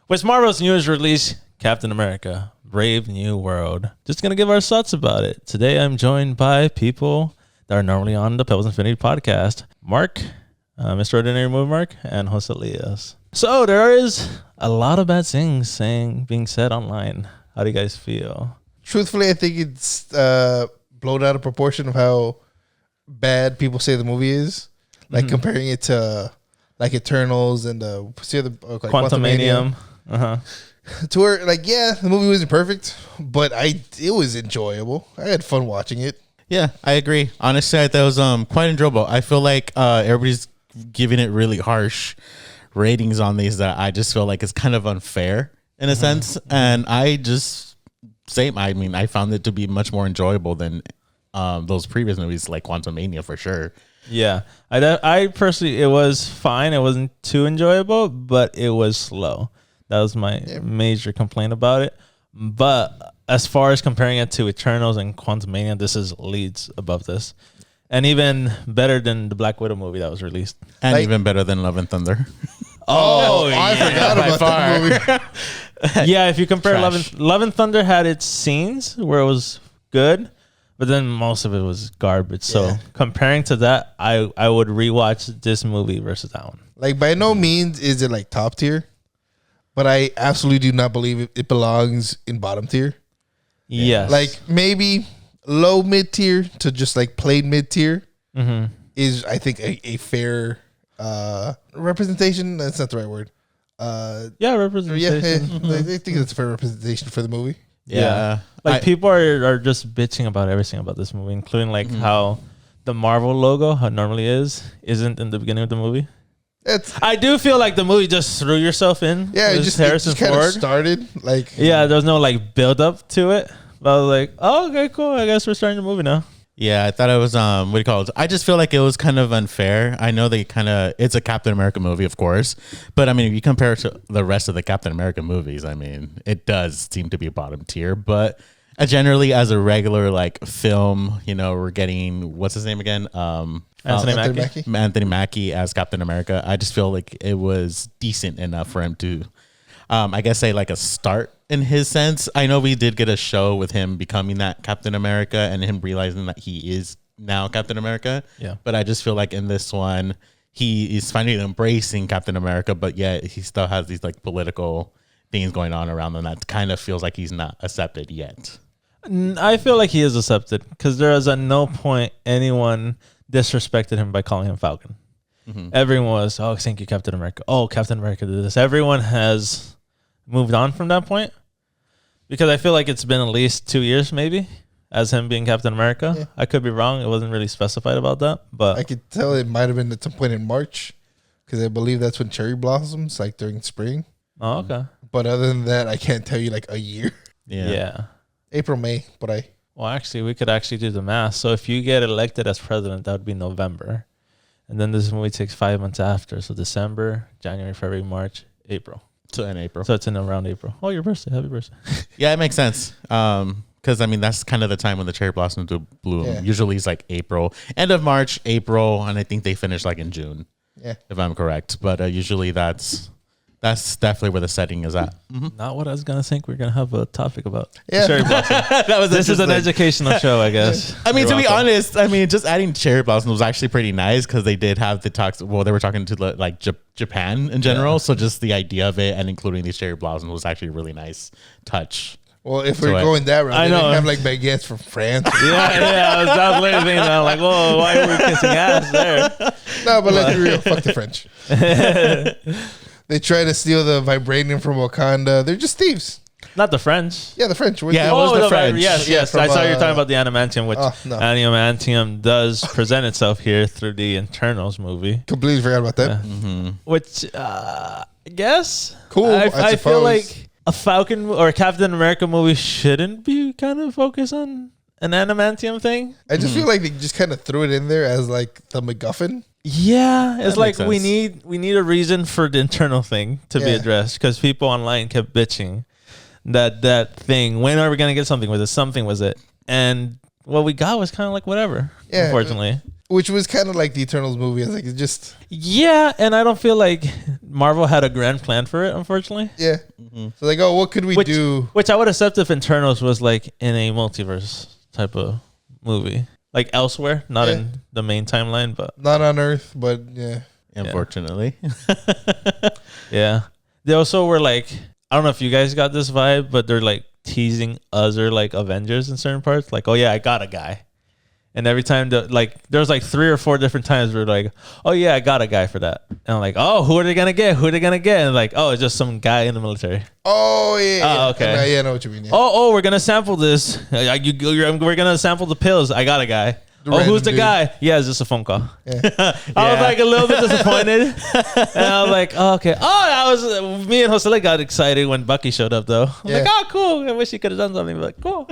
With Marvel's newest release, Captain America, Brave New World. Just going to give our thoughts about it. Today I'm joined by people that are normally on the Pebles Infinity podcast. Mark, Mr. Ordinary Movie Mark, and Jose Elias. So there is a lot of bad things being said online. How do you guys feel? Truthfully, I think it's blown out of proportion of how bad people say the movie is. Like comparing it to like Eternals and Quantumanium. To where the movie wasn't perfect, but it was enjoyable. I had fun watching it. Yeah, I agree. Honestly, I thought it was quite enjoyable. I feel like everybody's giving it really harsh ratings on these that I just feel like it's kind of unfair in a sense. And I found it to be much more enjoyable than those previous movies like Quantumania for sure. Yeah, I personally, it was fine. It wasn't too enjoyable, but it was slow. That was my major complaint about it. But as far as comparing it to Eternals and Quantumania, this is leads above this. And even better than the Black Widow movie that was released. And even better than Love and Thunder. I forgot about that movie. Yeah, if you compare Love and Thunder had its scenes where it was good, but then most of it was garbage. So comparing to that, I would rewatch this movie versus that one. Like by no means is it like top tier, but I absolutely do not believe it belongs in bottom tier. Yes. Like maybe low mid tier to just like plain mid tier is I think a fair representation. That's not the right word. Representation. I think that's a fair representation for the movie. Yeah. Like people are just bitching about everything about this movie, including like how the Marvel logo, how it normally isn't in the beginning of the movie. I do feel like the movie just threw yourself in. Yeah, it just kind of started like. Yeah, there was no like build up to it. But I was like, oh, okay, cool. I guess we're starting the movie now. Yeah, I thought it was what do you call it? I just feel like it was kind of unfair. I know it's a Captain America movie, of course, but I mean, if you compare it to the rest of the Captain America movies, I mean, it does seem to be bottom tier. But generally, as a regular like film, we're getting what's his name again? Anthony Mackie as Captain America. I just feel like it was decent enough for him to, I guess, say like a start in his sense. I know we did get a show with him becoming that Captain America and him realizing that he is now Captain America. Yeah. But I just feel like in this one, he is finally embracing Captain America, but yet he still has these like political things going on around him that kind of feels like he's not accepted yet. I feel like he is accepted because there is at no point anyone disrespected him by calling him Falcon. Everyone was, oh, thank you, Captain America. Oh, Captain America did this. Everyone has moved on from that point because I feel like it's been at least 2 years maybe as him being Captain America. Yeah. I could be wrong. It wasn't really specified about that, but I could tell it might have been at some point in March because I believe that's when cherry blossoms, like during spring. Oh, okay. But other than that, I can't tell you like a year. Yeah. April, May, Well, actually, we could actually do the math. So if you get elected as president, that would be November. And then this movie takes 5 months after. So December, January, February, March, April. So in April. So it's in around April. Oh, your birthday. Happy birthday. Yeah, it makes sense. Because, I mean, that's kind of the time when the cherry blossoms do bloom. Yeah. Usually it's like April. End of March, April, and I think they finish like in June. Yeah. If I'm correct. But usually that's definitely where the setting is at. Not what I was going to think we're going to have a topic about. Yeah. Cherry blossom. This is an educational show, I guess. I mean, be honest, I mean, just adding cherry blossom was actually pretty nice because they did have the talks. Well, they were talking to like Japan in general. Yeah. So just the idea of it and including these cherry blossoms was actually a really nice touch. Well, if we're going that route, I know. They have like baguettes from France. I was literally thinking that. I'm like, whoa, why are we kissing ass there? No, but let's be real. Fuck the French. They try to steal the vibranium from Wakanda. They're just thieves. Not the French. Yeah, the French. Yeah, it was the French. Yes. From, I saw you were talking about the adamantium, which no. adamantium does present itself here through the Eternals movie. Completely forgot about that. Which, I guess. Cool, I feel like a Falcon or a Captain America movie shouldn't be kind of focused on an adamantium thing. I just feel like they just kind of threw it in there as like the MacGuffin. Yeah, it's like we need a reason for the internal thing to be addressed because people online kept bitching that thing. When are we gonna get something with it? Something was it, and what we got was kind of like whatever. Yeah, unfortunately, Which was kind of like the Eternals movie. I was like, it's just Yeah, and I don't feel like Marvel had a grand plan for it, unfortunately. yeah. So like, oh, what could we do? Which I would accept if Eternals was like in a multiverse type of movie, like elsewhere, not in the main timeline, but Not on Earth, but yeah. Unfortunately. yeah. They also were like, I don't know if you guys got this vibe, but they're like teasing other like Avengers in certain parts. Like, oh yeah, I got a guy. And every time, there's like 3 or 4 different times where like, oh yeah, I got a guy for that. And I'm like, oh, who are they gonna get? Who are they gonna get? And like, oh, it's just some guy in the military. Oh yeah. Oh, okay. Yeah, I know what you mean. Yeah. Oh, we're gonna sample this. We're gonna sample the pills. I got a guy. Who's the guy? Yeah, it's just a phone call. Yeah. I was like a little bit disappointed, and I was like, oh, okay. Me and Jose got excited when Bucky showed up, though. I'm like, oh, cool. I wish he could have done something. Like, cool.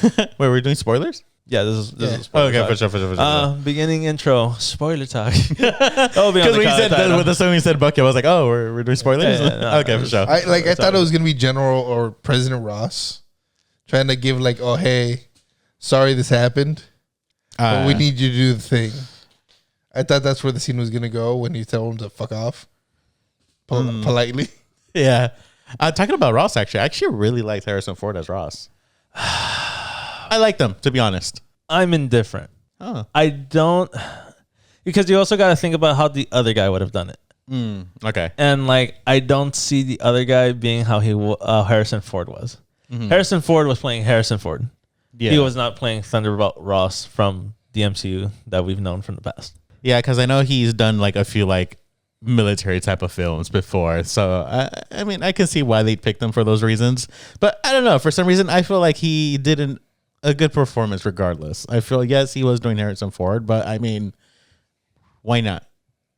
Wait, we're doing spoilers? Yeah, this is Okay, for sure. Beginning intro, spoiler talk. Because when you said that, with the song you said Bucky, I was like, oh, we're doing spoilers? Okay, for sure. I thought it was gonna be General or President Ross trying to give like, oh hey, sorry this happened, but we need you to do the thing. I thought that's where the scene was gonna go when you tell him to fuck off politely. Yeah. Talking about Ross, I actually really liked Harrison Ford as Ross. I like them, to be honest. I'm indifferent. Oh. I don't, because you also got to think about how the other guy would have done it. Okay. And like, I don't see the other guy being how Harrison Ford was. Harrison Ford was playing Harrison Ford. Yeah. He was not playing Thunderbolt Ross from the MCU that we've known from the past. Yeah, because I know he's done like a few like military type of films before. So, I mean, I can see why they picked him for those reasons. But I don't know. For some reason, I feel like he didn't a good performance regardless. I feel, yes, he was doing Harrison Ford, but I mean, why not?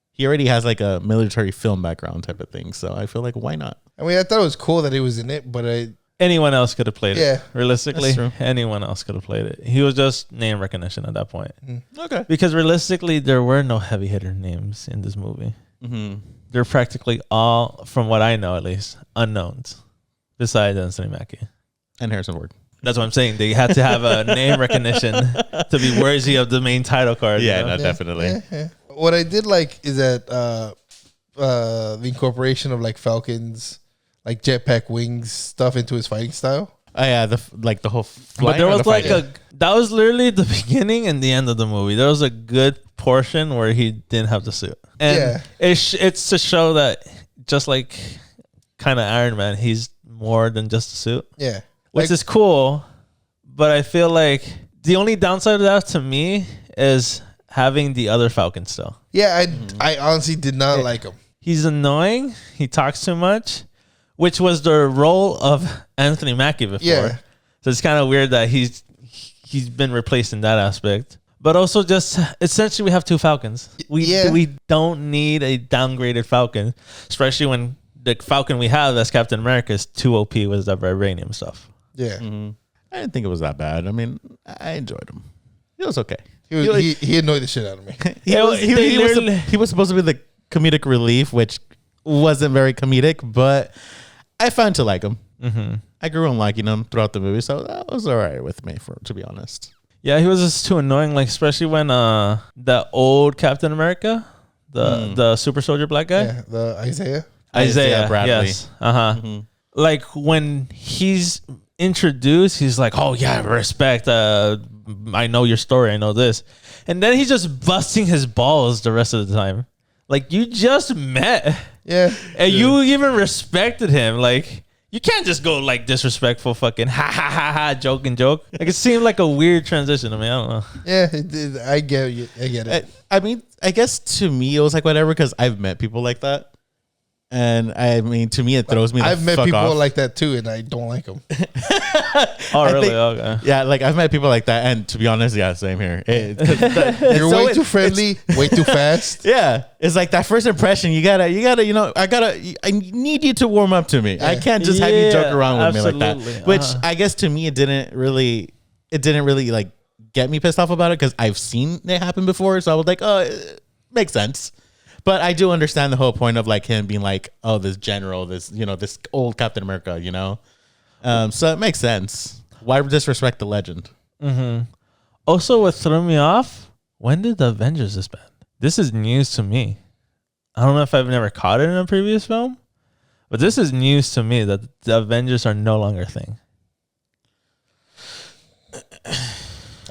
He already has like a military film background type of thing. So I feel like, why not? I mean, I thought it was cool that he was in it, but anyone else could have played it. Realistically, That's true. anyone else could have played it. He was just name recognition at that point. Okay. Because realistically, there were no heavy hitter names in this movie. They're practically all, from what I know at least, unknowns, besides Anthony Mackie. And Harrison Ford. That's what I'm saying. They had to have a name recognition to be worthy of the main title card. Yeah, you know? no, definitely. Yeah. What I did like is that the incorporation of like Falcon's like jetpack wings stuff into his fighting style. Oh yeah, the whole. But there was like that was literally the beginning and the end of the movie. There was a good portion where he didn't have the suit, and it's to show that just like kind of Iron Man, he's more than just a suit. Yeah. Which is cool, but I feel like the only downside of that to me is having the other Falcon still. Yeah, I honestly did not like him. He's annoying. He talks too much, which was the role of Anthony Mackie before. Yeah. So it's kind of weird that he's been replaced in that aspect. But also just essentially we have 2 Falcons. We don't need a downgraded Falcon, especially when the Falcon we have that's Captain America is too OP with the vibranium stuff. Yeah. I didn't think it was that bad. I mean, I enjoyed him. He was okay. He annoyed the shit out of me. He was supposed to be the comedic relief, which wasn't very comedic, but I found to like him. I grew on liking him throughout the movie, so that was all right with me, to be honest. Yeah, he was just too annoying, like especially when the old Captain America, the super soldier black guy, the Isaiah Bradley. Yes. Like when he's introduced, he's like, "Oh yeah, respect. I know your story. I know this," and then he's just busting his balls the rest of the time. Like you just met, and you even respected him. Like you can't just go like disrespectful, fucking ha, joke. Like it seemed like a weird transition to me. I don't know. Yeah, I get it. I mean, I guess to me it was like whatever because I've met people like that. And I mean, to me, it throws me the I've met fuck people off. like that too, and I don't like them. Oh, really? Okay. Yeah, like I've met people like that, and to be honest, yeah, same here. You're way too friendly, way too fast. Yeah, it's like that first impression. You gotta, you know, I need you to warm up to me. I can't just have you joke around with me like that. Which I guess to me, it didn't really like get me pissed off about it because I've seen it happen before. So I was like, oh, it makes sense. But I do understand the whole point of like him being like, oh, this general, this, you know, this old Captain America, you know? So it makes sense. Why disrespect the legend? Also, what threw me off when did the Avengers disband? This is news to me. I don't know if I've never caught it in a previous film, but this is news to me that the Avengers are no longer a thing.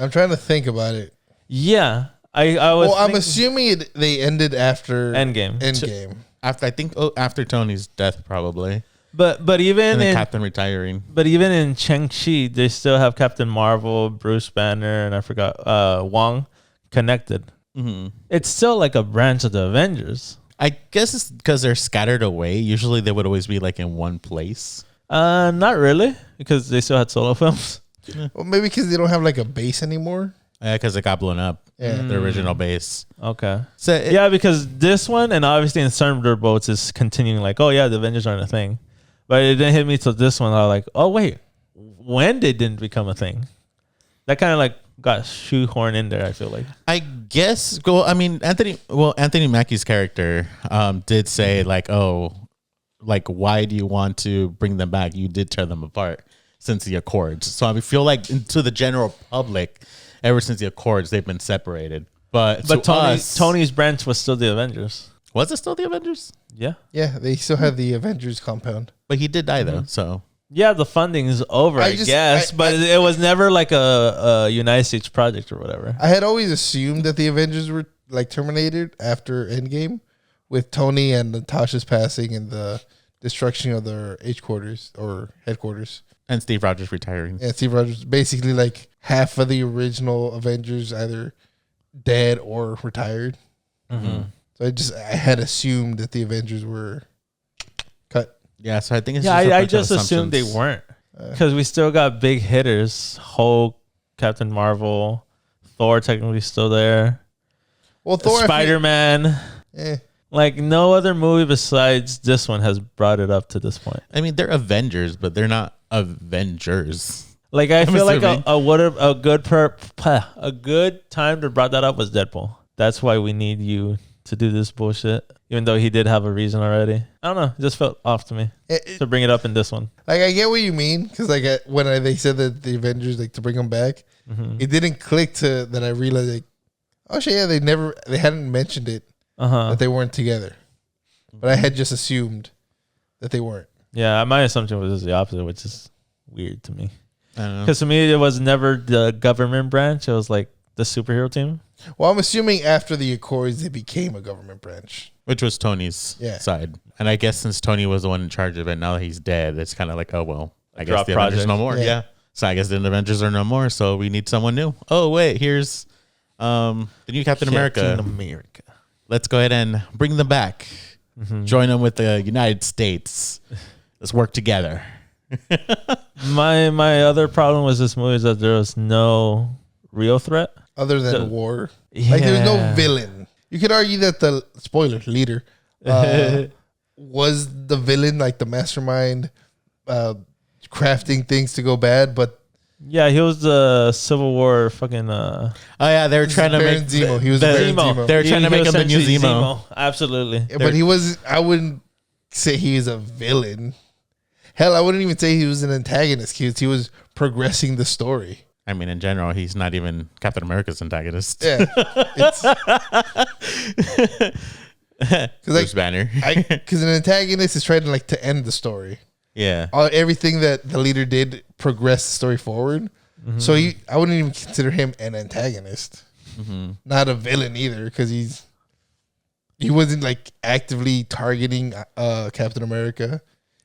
I'm trying to think about it. Yeah, I was. Well, I'm assuming they ended after Endgame. After Tony's death, probably. But even in Captain retiring. But even in Shang-Chi, they still have Captain Marvel, Bruce Banner, and I forgot Wong connected. Mm-hmm. It's still like a branch of the Avengers. I guess it's because they're scattered away. Usually they would always be like in one place. Not really, because they still had solo films. Yeah. Well, maybe because they don't have like a base anymore. Yeah, because it got blown up. Yeah, the original base. Okay. So because this one and obviously in Thunderbolts is continuing like, oh yeah, the Avengers aren't a thing, but it didn't hit me till this one. I was like, oh wait, when they didn't become a thing? That kind of like got shoehorned in there. I feel like. I guess. Well, I mean, Anthony Mackie's character did say like, oh, like why do you want to bring them back? You did tear them apart since the Accords. So I feel like to the general public, ever since the Accords, they've been separated. But Tony's branch was still the Avengers. Was it still the Avengers? Yeah. Yeah, they still had the Avengers compound. But he did die though, so. Yeah, the funding is over, I guess. But it was never like a United States project or whatever. I had always assumed that the Avengers were like terminated after Endgame with Tony and Natasha's passing and the destruction of their headquarters. And Steve Rogers retiring. Yeah, Steve Rogers. Basically like half of the original Avengers either dead or retired. Mm-hmm. So I had assumed that the Avengers were cut. Yeah, so I think it's I just assumed they weren't because we still got big hitters: Hulk, Captain Marvel, Thor, technically still there. Well, Thor, Spider-Man. Like no other movie besides this one has brought it up to this point. I mean, they're Avengers, but they're not Avengers. Like I feel like a good time to brought that up was Deadpool. That's why we need you to do this bullshit, even though he did have a reason already. I don't know. It just felt off to me to bring it up in this one. Like I get what you mean because like when they said that the Avengers like to bring them back, it didn't click to that. I realized like, oh shit, yeah, they hadn't mentioned it that they weren't together, but I had just assumed that they weren't. Yeah, my assumption was just the opposite, which is weird to me. Because to me, it was never the government branch. It was like the superhero team. Well, I'm assuming after the Accords, they became a government branch. Which was Tony's side. And I guess since Tony was the one in charge of it, now that he's dead, it's kind of like, oh, well, I guess the Avengers are no more. Yeah. So I guess the Avengers are no more, so we need someone new. Oh, wait, here's the new Captain America. Let's go ahead and bring them back. Mm-hmm. Join them with the United States. Let's work together. My other problem with this movie is that there was no real threat other than war. Like there was no villain. You could argue that the leader was the villain, like the mastermind, crafting things to go bad. But yeah, he was the Civil War fucking. Oh yeah, they were trying to make Zemo. He was Baron Zemo. They were trying to make him the new Zemo. Absolutely, yeah, but he was. I wouldn't say he was a villain. Hell, I wouldn't even say he was an antagonist. He was progressing the story. I mean, in general, he's not even Captain America's antagonist. Yeah. Bruce Banner. Because an antagonist is trying to end the story. Yeah. Everything that the leader did progressed the story forward. Mm-hmm. So I wouldn't even consider him an antagonist. Mm-hmm. Not a villain either, because he wasn't actively targeting Captain America.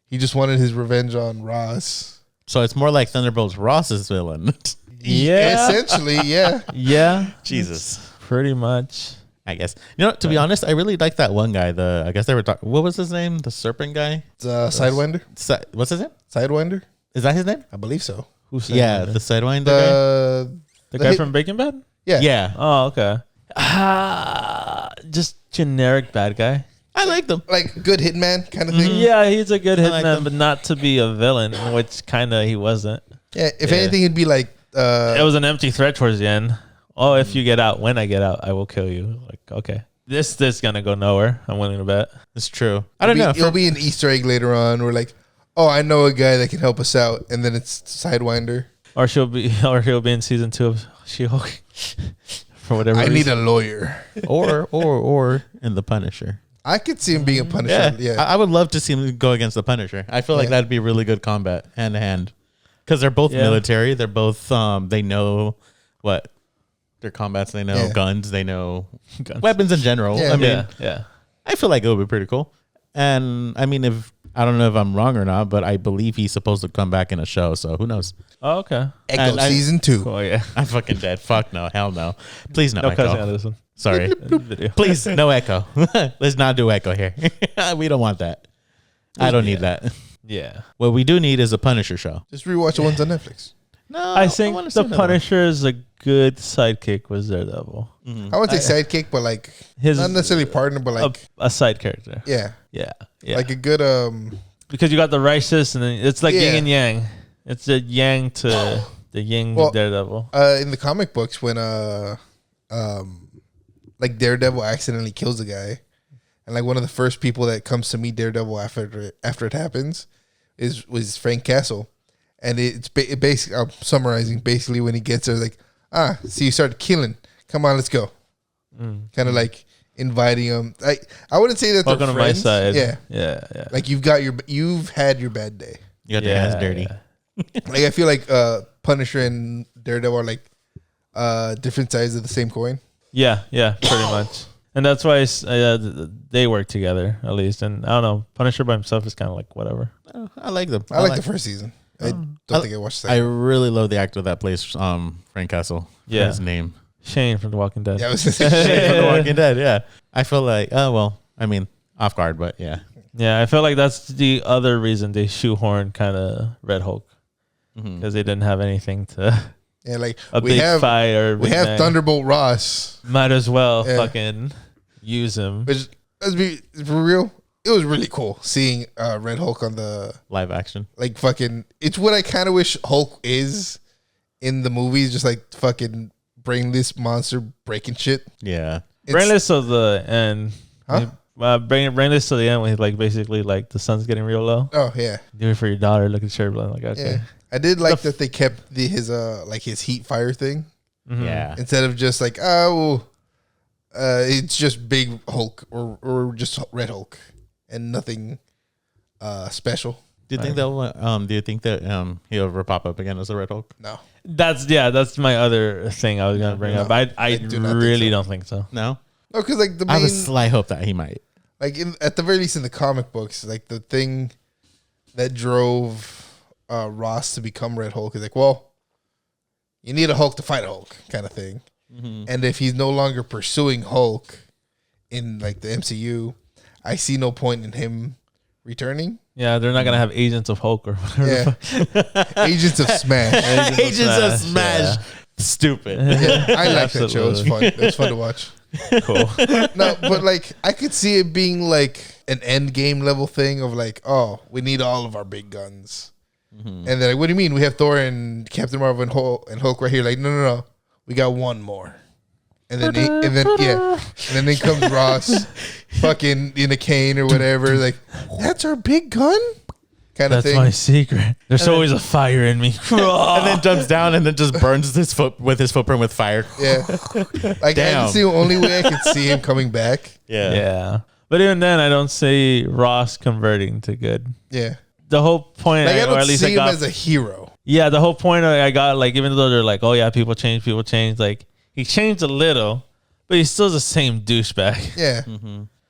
He just wanted his revenge on Ross. So it's more like Thunderbolt's Ross's villain. Yeah. Essentially, yeah. Yeah. Jesus. Pretty much. I guess. To be honest, I really like that one guy. I guess they were talking. What was his name? The serpent guy? Sidewinder. What's his name? Sidewinder. Is that his name? I believe so. Who's the Sidewinder guy? The guy from Breaking Bad? Yeah. Yeah. Oh, okay. Just generic bad guy. I like them. Like good hitman kind of thing. Mm-hmm. Yeah, he's a good hitman, but not to be a villain, which kind of he wasn't. Yeah, if anything, he'd be like... it was an empty threat towards the end. Oh, if you get out, when I get out, I will kill you. Like, okay. This is going to go nowhere. I'm willing to bet. It's true. I don't know. It'll be an Easter egg later on. We're like, oh, I know a guy that can help us out. And then it's Sidewinder. Or he'll be in season 2 of She-Hulk. for whatever I reason. need a lawyer. or in the Punisher. I could see him being a Punisher. Yeah. I would love to see him go against the Punisher. I feel like that'd be really good combat hand to hand because they're both military. They're both they know what their combats. They know guns. They know weapons in general. Yeah. I mean, yeah. I feel like it would be pretty cool. And I mean, if I don't know if I'm wrong or not, but I believe he's supposed to come back in a show. So who knows? Oh, okay. Echo season 2. Oh yeah. I'm fucking dead. Fuck no. Hell no. Please no, No Echo. cussing on this one. Sorry. Video. Please no Echo. Let's not do Echo here. We don't want that. I don't need that. Yeah. What we do need is a Punisher show. Just rewatch the ones on Netflix. No, I think wanna see the another one. Punisher is a good sidekick was Daredevil. I would say sidekick, but like His not necessarily partner, but like a side character. yeah, Yeah. Yeah. like a good because you got the righteous and then it's like Yeah. yin and yang. It's the yang to the yin Well, of Daredevil. in the comic books when like Daredevil accidentally kills a guy, and like one of the first people that comes to meet Daredevil after it happens was Frank Castle, and it's basically I'm summarizing basically when he gets there like so you started killing, come on, let's go, kind of like inviting him. I wouldn't say that Welcome they're to my friends. side. Yeah, Yeah. like you've had your bad day. You got your hands dirty. Yeah. Like I feel like Punisher and Daredevil are like different sides of the same coin. Yeah, pretty much. And that's why they work together at least. And I don't know, Punisher by himself is kind of like whatever. I like them. I like the first season. I don't think I watched the I second. really love the actor that plays Frank Castle. Yeah. His name. Shane from The Walking Dead. Yeah, I was From The Walking Dead. Yeah. I feel like I mean off guard, but yeah. Yeah, I feel like that's the other reason they shoehorned kind of Red Hulk because they didn't have anything to yeah, like a big fight or we have Thunderbolt Ross, Might as well Yeah. fucking use him. which let's be for real. It was really cool seeing Red Hulk on the Live action. like fucking. It's what I kind of wish Hulk is in the movies, just like fucking brainless monster breaking shit. Yeah. Brainless to the end. Huh? Brainless to the end when he's like basically like the sun's getting real low. Oh yeah, Do it for your daughter. Look at your blood. Like okay. yeah. I did like that they kept his heat fire thing Yeah. instead of just like it's just big Hulk or just Red Hulk and nothing special. Do you think that he'll ever pop up again as a Red Hulk? No, That's my other thing I was gonna bring up. I do not think really so. don't think so. No. no, because like the I have a main slight hope that he might. like at the very least in the comic books, like the thing that drove Ross to become Red Hulk is like, well, you need a Hulk to fight a Hulk kind of thing. And if he's no longer pursuing Hulk in like the MCU, I see no point in him returning. Yeah, they're not gonna have Agents of Hulk or whatever. Yeah, Agents of Smash. Agents of Smash. Stupid. Yeah, I like that show. It's fun. It's fun to watch. Cool. No, but like I could see it being like an end game level thing of like, oh, we need all of our big guns. And then like, what do you mean? We have Thor and Captain Marvel and Hulk right here. Like, no. We got one more. And then then comes Ross fucking in a cane or whatever. Like, that's our big gun? Kind of That's thing. my secret. There's always a fire in me. And then jumps down and then just burns his foot with his footprint with fire. Yeah. Like Damn. that's the only way I could see him coming back. Yeah. But even then, I don't see Ross converting to good. Yeah. The whole point, Like I or don't at least see I him got, as a hero. yeah, the whole point I got, like, even though they're like, oh yeah, people change, like he changed a little, but he's still the same douchebag. Yeah.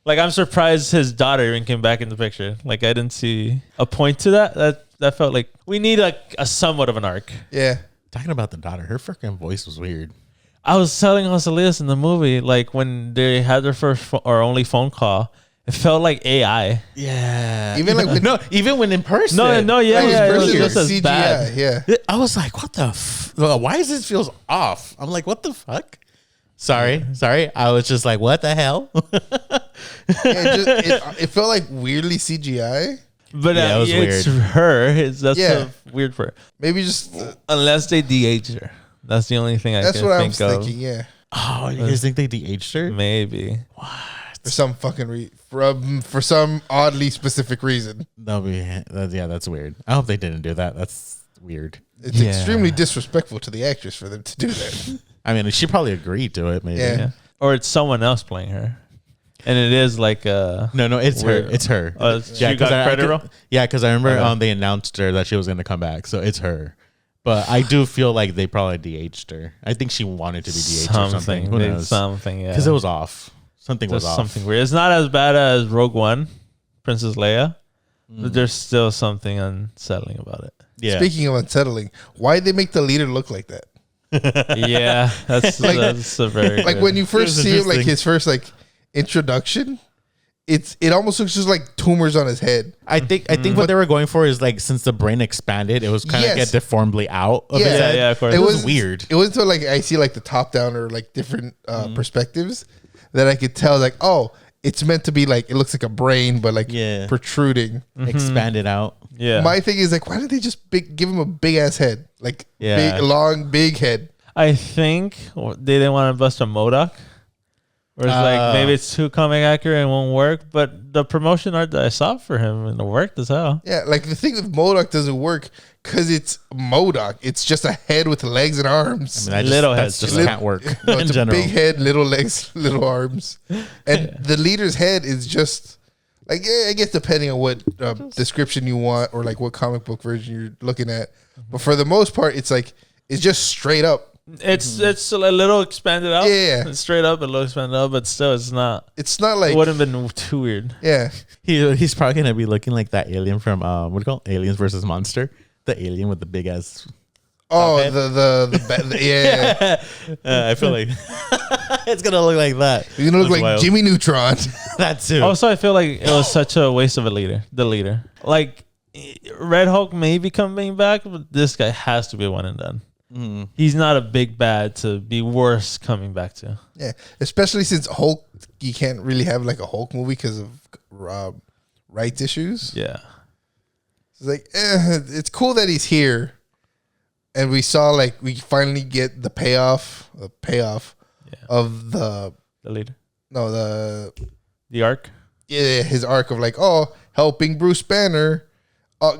Like I'm surprised his daughter even came back in the picture. Like I didn't see a point to that. That felt like we need a somewhat of an arc. Yeah. Talking about the daughter, her freaking voice was weird. I was telling Joselias in the movie, like when they had their first or only phone call, it felt like AI. Yeah. Even like when, even when in person. No, yeah, like, yeah. It was person just as CGI. bad. Yeah. I was like, what the why does this feels off? I'm like, what the fuck? Sorry. I was just like, what the hell? It felt like weirdly CGI. But Yeah, it was it's weird. her. That's Yeah. weird for her. Maybe just Unless they de-age her. That's the only thing I that's can what I think was of. thinking. Yeah. Oh, you guys think they de-aged her? Maybe. For some fucking for some oddly specific reason. That's weird. I hope they didn't do that. That's weird. It's Yeah. extremely disrespectful to the actress for them to do that. I mean, she probably agreed to it, maybe. Yeah. Or it's someone else playing her. And it is like No, it's weird. her. It's her. She got credit roll? Yeah, because I remember Okay. they announced her that she was going to come back, so it's her. But I do feel like they probably DH'd her. I think she wanted to be DH'd or something. Who knows? Something, yeah. Because it was off. Something was There's off. something weird. It's not as bad as Rogue One, Princess Leia, but there's still something unsettling about it. Yeah. Speaking of unsettling, why did they make the leader look like that? Yeah, that's a very Like good. when you first It was see him, like interesting. his first like introduction, it almost looks just like tumors on his head. I think what they were going for is like since the brain expanded, it was kind of Yes. get deformably out of his Yeah. head. Yeah, of course. It was wasn't- weird. It wasn't until like I see like the top down or like different perspectives that I could tell like, oh, it's meant to be like it looks like a brain, but like Yeah. protruding. Expanded out. Yeah, My thing is like, why did they just give him a big ass head, like Yeah. big, long, big head? I think they didn't want to bust a MODOK. Where it's like maybe it's too comic accurate and won't work, but the promotion art that I saw for him and it worked as hell. Yeah, like the thing with MODOK doesn't work because it's MODOK. It's just a head with legs and arms. I mean, Little that heads, just just can't work No, in it's a general. big head, little legs, little arms, and the leader's head is just like I guess depending on what description you want or like what comic book version you're looking at. But for the most part, it's like it's just straight up. It's a little expanded out. Yeah. It's straight up, a little expanded out, but still, it's not. It's not like It wouldn't have been too weird. yeah. He's probably gonna be looking like that alien from what do you call it? Aliens versus Monster. The alien with the big ass. Oh, head. yeah. I feel like it's gonna look like that. You're gonna look That's like wild. Jimmy Neutron. That too. Also, I feel like it was such a waste of a leader. The leader, like Red Hulk, may be coming back, but this guy has to be one and done. He's not a big bad to be worse coming back to. Yeah, especially since Hulk, you can't really have like a Hulk movie because of rights issues. Yeah. It's like it's cool that he's here, and we saw like we finally get the payoff of the leader, the arc. yeah his arc of like helping Bruce Banner.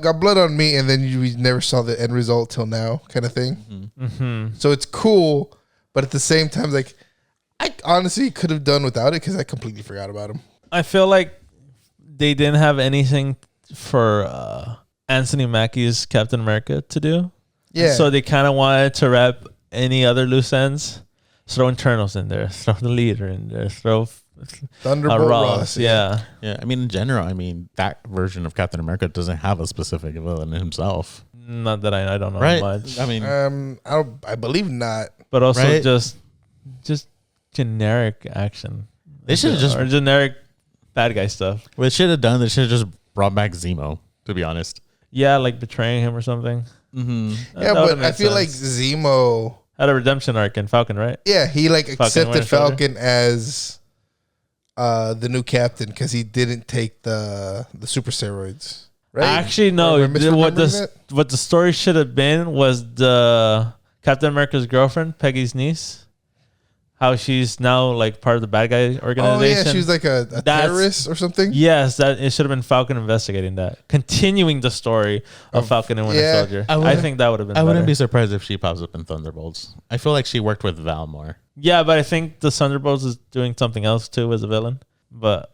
Got blood on me, and then we never saw the end result till now, kind of thing. Mm-hmm. So it's cool, but at the same time, like I honestly could have done without it because I completely forgot about him. I feel like they didn't have anything for Anthony Mackie's Captain America to do. Yeah. So they kind of wanted to wrap any other loose ends. Throw Internals in there. Throw the leader in there. Throw Thunderbolt Ross. Ross. Yeah. Yeah, I mean, in general, that version of Captain America doesn't have a specific villain himself, Not that I don't know right? much. I mean, I believe not. But also Right? just generic action. they should have just. Or generic bad guy stuff. What they should have done, they should have just brought back Zemo. To be honest. Yeah, like betraying him or something. Mm-hmm. Yeah, but I feel like Zemo. Had a redemption arc in Falcon, right? Yeah, he like Falcon accepted Winter Soldier? Falcon as the new captain because he didn't take the super steroids. Right? Actually, no. Or am I misremembering What the story should have been was the Captain America's girlfriend, Peggy's niece. How she's now like part of the bad guy Oh organization. yeah, she was like a terrorist or something. Yes, that it should have been Falcon investigating that, continuing the story of Falcon and Winter yeah. Soldier. I I wouldn't- think that would have been. I wouldn't better. be surprised if she pops up in Thunderbolts. I feel like she worked with Val more. Yeah, but I think the Thunderbolts is doing something else too as a villain. But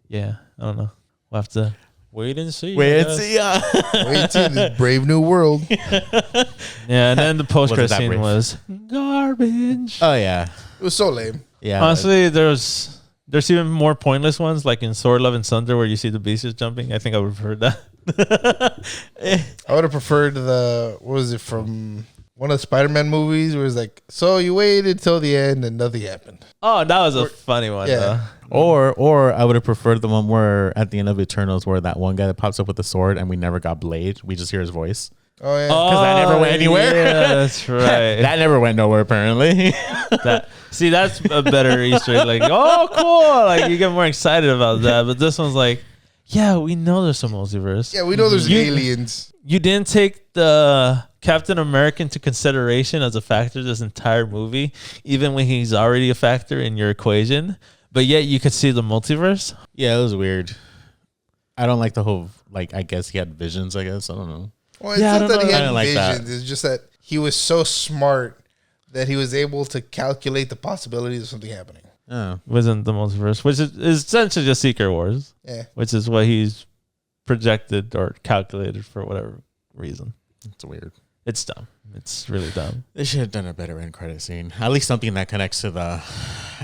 yeah, I don't know. We'll have to wait and see. I guess. Yeah. Wait till this brave new world. Yeah, and then the post credit Wasn't that scene brief. was garbage. Oh yeah. It was so lame. Yeah. Honestly, there's even more pointless ones, like in Sword, Love, and Thunder, where you see the beasts jumping. I think I would have heard that. I would have preferred what was it from one of the Spider-Man movies where it's like, so you waited till the end and nothing happened. Oh, that was a funny one. Yeah. Or I would have preferred the one where at the end of Eternals where that one guy that pops up with the sword and we never got Blade. We just hear his voice. Oh yeah. Because that never went anywhere. Yeah, that's right. That never went nowhere apparently. See, that's a better Easter egg. Like, oh, cool. Like, you get more excited about that. But this one's like, yeah, we know there's some multiverse. Yeah, we know there's You- aliens. You didn't take the Captain America into consideration as a factor this entire movie, even when he's already a factor in your equation. But yet you could see the multiverse. Yeah, it was weird. I don't like the whole I guess he had visions, I guess. I don't know. Well, it's Yeah, I not don't that he know. I had didn't like that. visions. It's just that he was so smart that he was able to calculate the possibilities of something happening. Oh. Wasn't the multiverse, which is essentially just Secret Wars. Yeah. Which is what he's projected or calculated for whatever reason. It's weird. It's dumb. It's really dumb. They should have done a better end credit scene. At least something that connects to the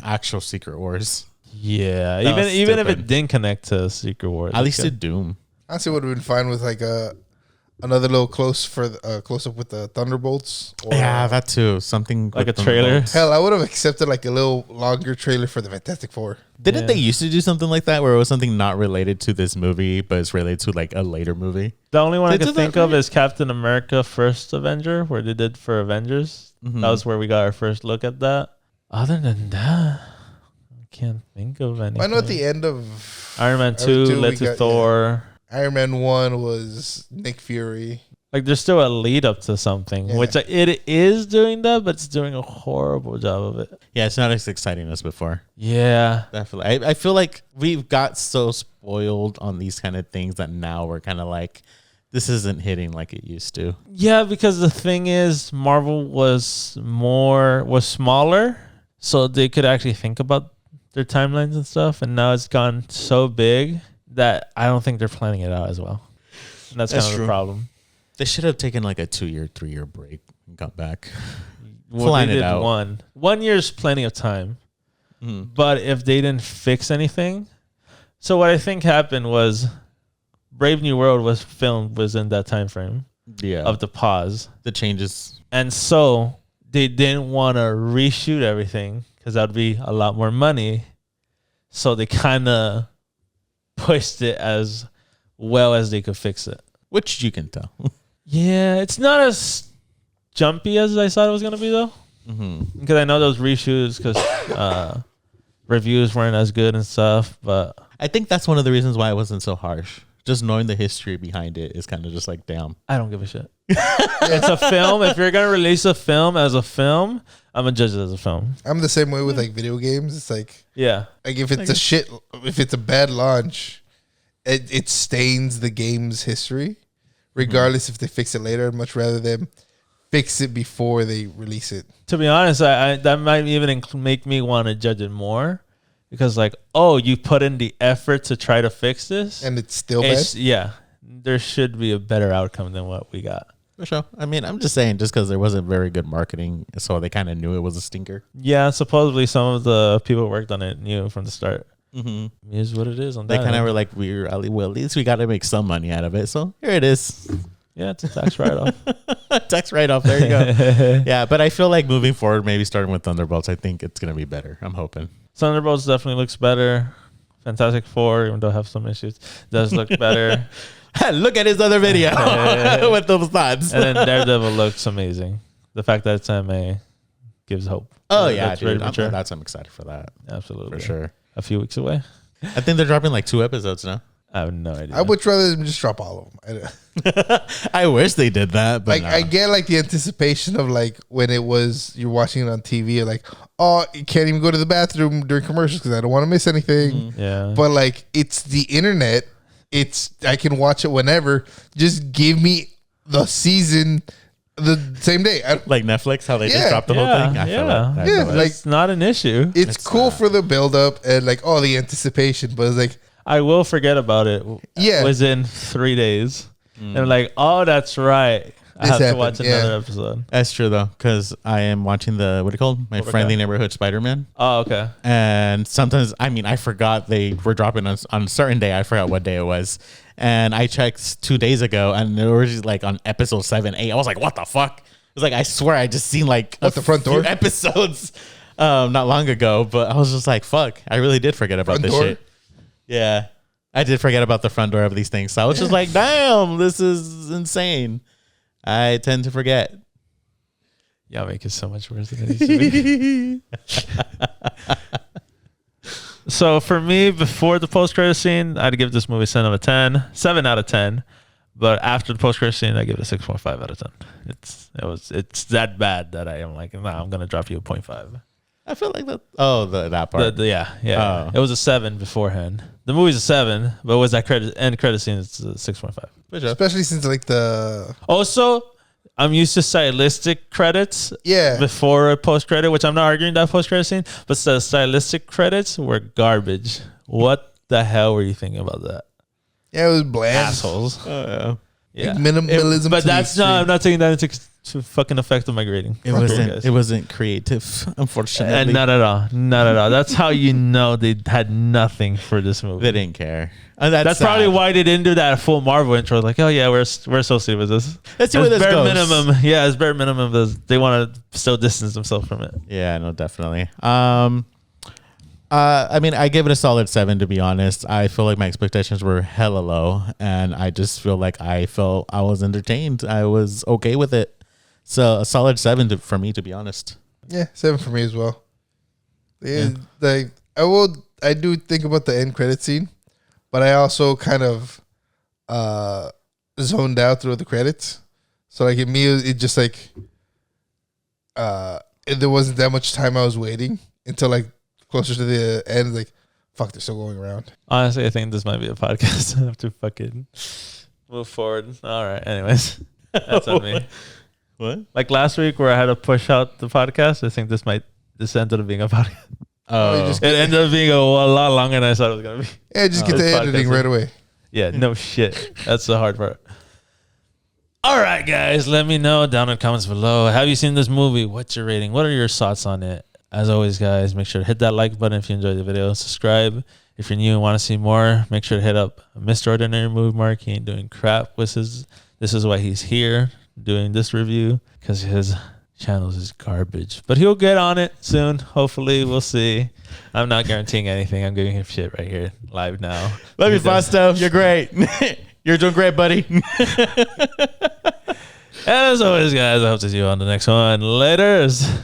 actual Secret Wars. Yeah, even if it didn't connect to Secret Wars, at least it Doom. Honestly, would have been fine with like another little close up with the Thunderbolts. Or, Yeah, that too. Something like with a trailer. Thunderbolts. hell, I would have accepted like a little longer trailer for the Fantastic Four. Didn't they used to do something like that where it was something not related to this movie, but it's related to like a later movie? The only one I They can did that, think of right? is Captain America: First Avenger, where they did for Avengers. That was where we got our first look at that. Other than that, I can't think of anything. I know at the end of Iron Man 2 2 led we to got- Thor. Iron Man 1 was Nick Fury. Like there's still a lead up to something, Yeah. which it is doing that, but it's doing a horrible job of it. Yeah, it's not as exciting as before. Yeah. Definitely. I feel like we've got so spoiled on these kind of things that now we're kind of like, this isn't hitting like it used to. Yeah, because the thing is, Marvel was smaller, so they could actually think about their timelines and stuff. And now it's gone so big that I don't think they're planning it out as well. And that's kind of true. the problem. They should have taken like a 2-year, 3-year break and got back. Well, Plan they it did out. 1 year's plenty of time. But if they didn't fix anything, so what I think happened was Brave New World was filmed within that time frame Yeah. of the pause. The changes. And so they didn't want to reshoot everything because that would be a lot more money. So they kind of pushed it as well as they could fix it. Which you can tell. Yeah, it's not as jumpy as I thought it was going to be, though. Because I know those reshoots because reviews weren't as good and stuff. But I think that's one of the reasons why it wasn't so harsh. Just knowing the history behind it is kind of just like, damn. I don't give a shit. It's a film. If you're going to release a film as a film, I'm going to judge it as a film. I'm the same way with like video games. It's like Yeah. if it's a bad launch, it stains the game's history, regardless if they fix it later. I'd much rather them fix it before they release it. To be honest, I that might even make me want to judge it more because, like, oh, you put in the effort to try to fix this, And it's still bad. yeah, there should be a better outcome than what we got. For sure. I mean, I'm just saying, just because there wasn't very good marketing, so they kind of knew it was a stinker. Yeah, supposedly some of the people who worked on it knew from the start. Here's what it is on They that. kind of end. were like, well, at least we got to make some money out of it. So here it is. Yeah, it's a tax write-off. Tax write-off. There you go. Yeah, but I feel like moving forward, maybe starting with Thunderbolts, I think it's going to be better. I'm hoping. Thunderbolts definitely looks better. Fantastic Four, even though I have some issues, does look better. Look at his other video with those thoughts. And then Daredevil looks amazing. The fact that it's MA gives hope. Oh, It yeah, looks very dude. mature. I'm excited for that. Absolutely. For sure. A few weeks away. I think they're dropping like 2 episodes now. I have no idea. I would rather them just drop all of them. I wish they did that, but Like I get like the anticipation of like when it was you're watching it on TV, you're like, oh, you can't even go to the bathroom during commercials because I don't want to miss anything. Yeah. But like it's the internet, I can watch it whenever. Just give me the season the same day. like Netflix, how they Yeah. just dropped the whole thing. I feel yeah. I Yeah, feel like- It's not an issue. It's cool for the build up and like all the anticipation, but it's like I will forget about it Yeah. within 3 days. And like, oh, that's right. I This have to happened, watch yeah. another episode. That's true though, because I am watching the what do you call it? My Cobra Friendly Kai. Neighborhood Spider-Man, Oh, okay. and sometimes I forgot they were dropping on a certain day. I forgot what day it was, and I checked 2 days ago, and they were just like on episode 7, 8. I was like, what the fuck? It was like I swear I just seen like What, the front door? few episodes not long ago, but I was just like, fuck, I really did forget about Front this door? shit. Yeah, I did forget about the front door of these things. So I was just like, damn, this is insane. I tend to forget. Y'all make it so much worse than it needs to be. So for me, before the post-credit scene, I'd give this movie 7 out of 10. But after the post-credit scene, I give it a 6.5 out of 10. It's that bad that I am like, nah, I'm gonna drop you a 0.5. I feel like that. Oh, that part. Yeah. Oh. It was a 7 beforehand. The movie's a 7, but was that end credit scene? It's a 6.5. especially since like the Also, I'm used to stylistic credits. Yeah. Before a post credit, which I'm not arguing that post credit scene, but the stylistic credits were garbage. What the hell were you thinking about that? Yeah, it was bland. Assholes. Oh, Yeah. Like minimalism. But to the that's not. I'm extreme. not taking that into fucking effect of my grading. It wasn't creative, unfortunately. And not at all. Not at all. That's how you know they had nothing for this movie. They didn't care. That's probably why they didn't do that full Marvel intro. Like, oh yeah, we're associated with this. Let's see where this bare goes. minimum. Yeah, it's bare minimum. They want to still distance themselves from it. Yeah, no, definitely. I mean, I give it a solid 7, to be honest. I feel like my expectations were hella low, and I just feel like I was entertained. I was okay with it. So a solid 7 for me, to be honest. Yeah, 7 for me as well. Yeah. Like I do think about the end credit scene, but I also kind of zoned out through the credits. So like, me, it just like there wasn't that much time I was waiting until like closer to the end. Like, fuck, they're still going around. Honestly, I think this might be a podcast. I have to fucking move forward. All right. Anyways, that's on me. What? Like last week where I had to push out the podcast, I think this ended up being a podcast. Oh, It ended up being a lot longer than I thought it was going to be. Yeah, just get the This editing podcast right away. Yeah, no shit. That's the hard part. All right, guys, let me know down in the comments below. Have you seen this movie? What's your rating? What are your thoughts on it? As always, guys, make sure to hit that like button if you enjoyed the video. Subscribe if you're new and want to see more. Make sure to hit up Mr. Ordinary Movie Mark. He ain't doing crap. This is why he's here doing this review, because his channels is garbage. But he'll get on it soon. Hopefully, we'll see. I'm not guaranteeing anything. I'm giving him shit right here, live now. love you, Fausto. You're great. You're doing great, buddy. As always, guys, I hope to see you on the next one. Laters.